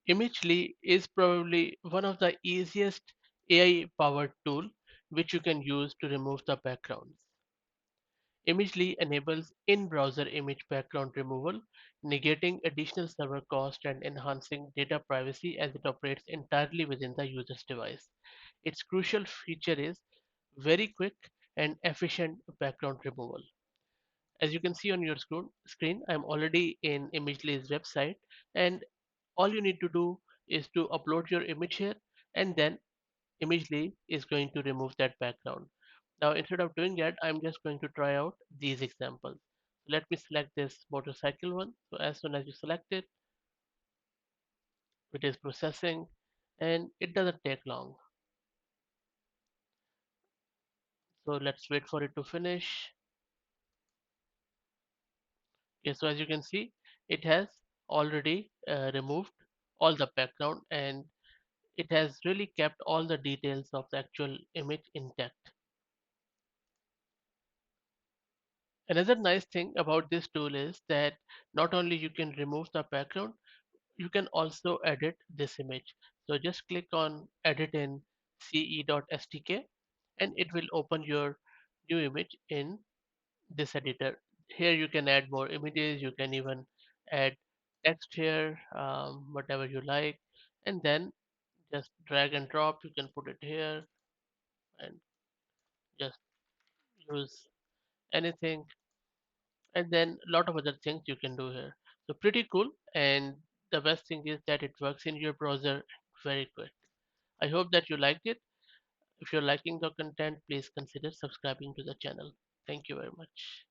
Imagely is probably one of the easiest AI powered tool which you can use to remove the backgrounds. Imagely enables in-browser image background removal, negating additional server cost and enhancing data privacy as it operates entirely within the user's device. Its crucial feature is very quick and efficient background removal. As you can see on your screen, I'm already in Imagely's website, and all you need to do is to upload your image here, and then Imagely is going to remove that background. Now, instead of doing that, I'm just going to try out these examples. Let me select this motorcycle one. So as soon as you select it, it is processing, and it doesn't take long. So let's wait for it to finish. Okay, so as you can see, it has already removed all the background, and it has really kept all the details of the actual image intact. Another nice thing about this tool is that not only you can remove the background, you can also edit this image. So just click on edit in ce.stk, and it will open your new image in this editor. Here you can add more images, you can even add text here, whatever you like, and then just drag and drop. You can put it here and just use anything, and then a lot of other things you can do here. So pretty cool, and the best thing is that it works in your browser very quick. I hope that you liked it. If you're liking the content, please consider subscribing to the channel. Thank you very much.